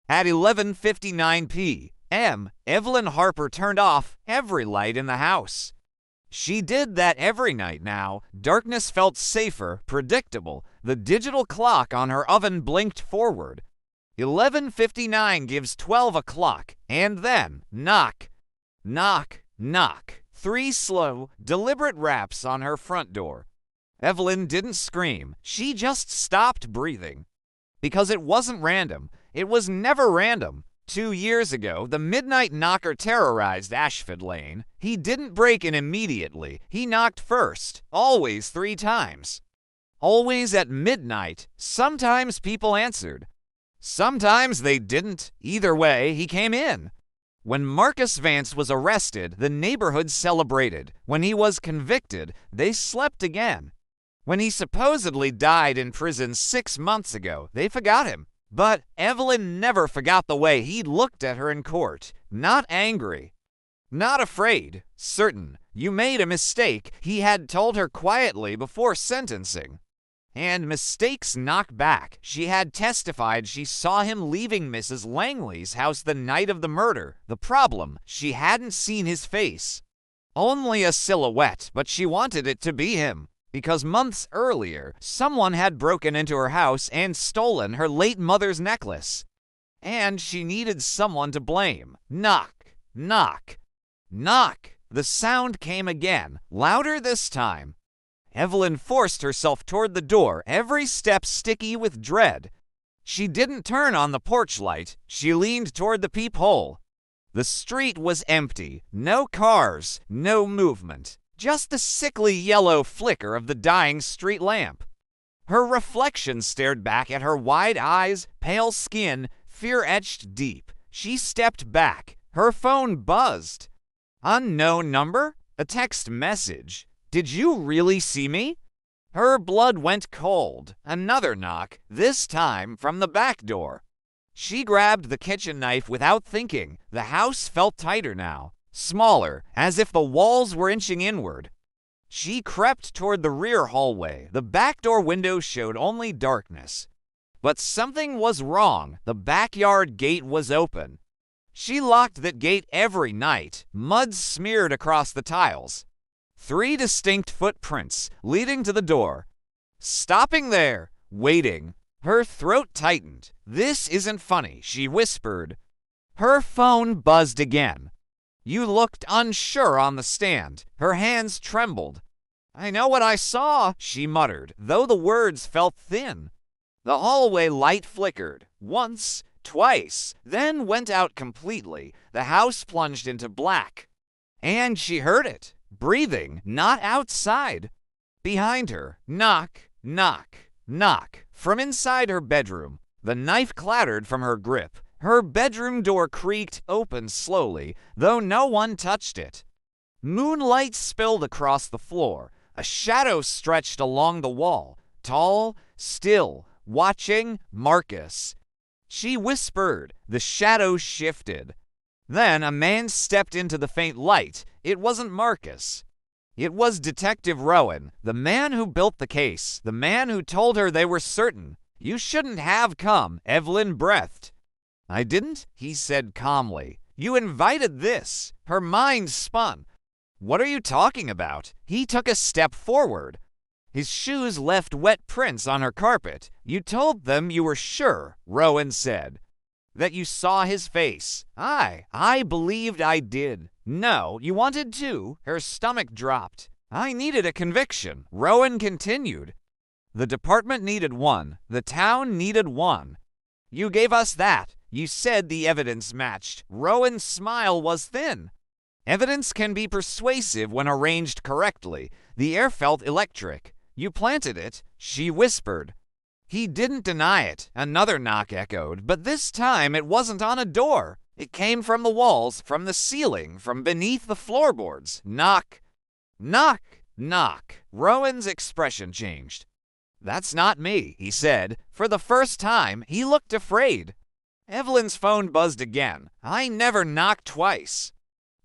At 11:59 p.m., Evelyn Harper turned off every light in the house. She did that every night now. Darkness felt safer, predictable. The digital clock on her oven blinked forward. 11:59 gives 12 o'clock, and then knock, knock, knock. 3 slow, deliberate raps on her front door. Evelyn didn't scream. She just stopped breathing. Because it wasn't random. It was never random. 2 years ago, the midnight knocker terrorized Ashford Lane. He didn't break in immediately. He knocked first, always 3 times. Always at midnight. Sometimes people answered. Sometimes they didn't. Either way, he came in. When Marcus Vance was arrested, the neighborhood celebrated. When he was convicted, they slept again. When he supposedly died in prison 6 months ago, they forgot him. But Evelyn never forgot the way he looked at her in court. Not angry. Not afraid. Certain. You made a mistake, he had told her quietly before sentencing. And mistakes knock back. She had testified she saw him leaving Mrs. Langley's house the night of the murder. The problem, she hadn't seen his face. Only a silhouette, but she wanted it to be him. Because months earlier, someone had broken into her house and stolen her late mother's necklace. And she needed someone to blame. Knock, knock, knock. The sound came again, louder this time. Evelyn forced herself toward the door, every step sticky with dread. She didn't turn on the porch light. She leaned toward the peephole. The street was empty. No cars, no movement. Just the sickly yellow flicker of the dying street lamp. Her reflection stared back at her wide eyes, pale skin, fear etched deep. She stepped back. Her phone buzzed. Unknown number? A text message. Did you really see me? Her blood went cold. Another knock, this time from the back door. She grabbed the kitchen knife without thinking. The house felt tighter now, smaller, as if the walls were inching inward. She crept toward the rear hallway. The back door window showed only darkness. But something was wrong. The backyard gate was open. She locked that gate every night. Mud smeared across the tiles. 3 distinct footprints leading to the door. Stopping there, waiting. Her throat tightened. This isn't funny, she whispered. Her phone buzzed again. You looked unsure on the stand. Her hands trembled. I know what I saw, she muttered, though the words felt thin. The hallway light flickered. Once, twice, then went out completely. The house plunged into black. And she heard it. Breathing, not outside. Behind her, knock, knock, knock. From inside her bedroom, the knife clattered from her grip. Her bedroom door creaked open slowly, though no one touched it. Moonlight spilled across the floor. A shadow stretched along the wall, tall, still, watching Marcus. She whispered. The shadow shifted. Then a man stepped into the faint light. It wasn't Marcus. It was Detective Rowan, the man who built the case, the man who told her they were certain. You shouldn't have come, Evelyn breathed. I didn't, he said calmly. You invited this. Her mind spun. What are you talking about? He took a step forward. His shoes left wet prints on her carpet. You told them you were sure, Rowan said. That you saw his face. I believed I did. No, you wanted to. Her stomach dropped. I needed a conviction, Rowan continued. The department needed one. The town needed one. You gave us that. You said the evidence matched. Rowan's smile was thin. Evidence can be persuasive when arranged correctly. The air felt electric. You planted it, she whispered. He didn't deny it. Another knock echoed, but this time it wasn't on a door. It came from the walls, from the ceiling, from beneath the floorboards. Knock, knock, knock. Rowan's expression changed. That's not me, he said. For the first time, he looked afraid. Evelyn's phone buzzed again. I never knocked twice.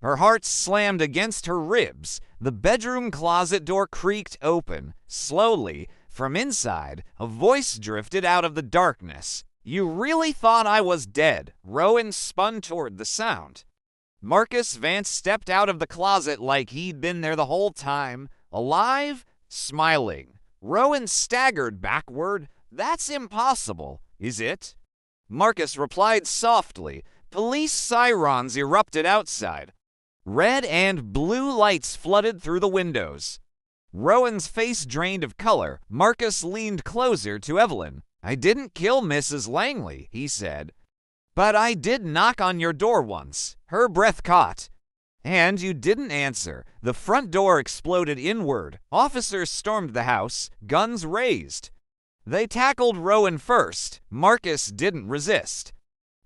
Her heart slammed against her ribs. The bedroom closet door creaked open. Slowly, from inside, a voice drifted out of the darkness. You really thought I was dead. Rowan spun toward the sound. Marcus Vance stepped out of the closet like he'd been there the whole time, alive, smiling. Rowan staggered backward. That's impossible, is it? Marcus replied softly. Police sirens erupted outside. Red and blue lights flooded through the windows. Rowan's face drained of color. Marcus leaned closer to Evelyn. I didn't kill Mrs. Langley, he said. But I did knock on your door once. Her breath caught. And you didn't answer. The front door exploded inward. Officers stormed the house, guns raised. They tackled Rowan first. Marcus didn't resist.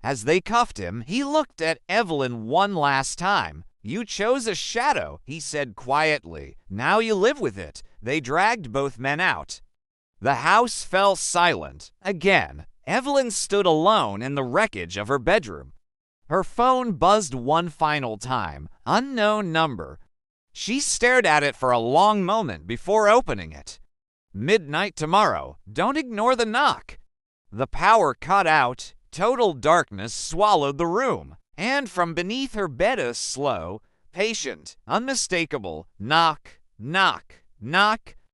As they cuffed him, he looked at Evelyn one last time. You chose a shadow, he said quietly. Now you live with it. They dragged both men out. The house fell silent. Again, Evelyn stood alone in the wreckage of her bedroom. Her phone buzzed one final time. Unknown number. She stared at it for a long moment before opening it. Midnight tomorrow. Don't ignore the knock. The power cut out. Total darkness swallowed the room. And from beneath her bed a slow, patient, unmistakable knock, knock, knock.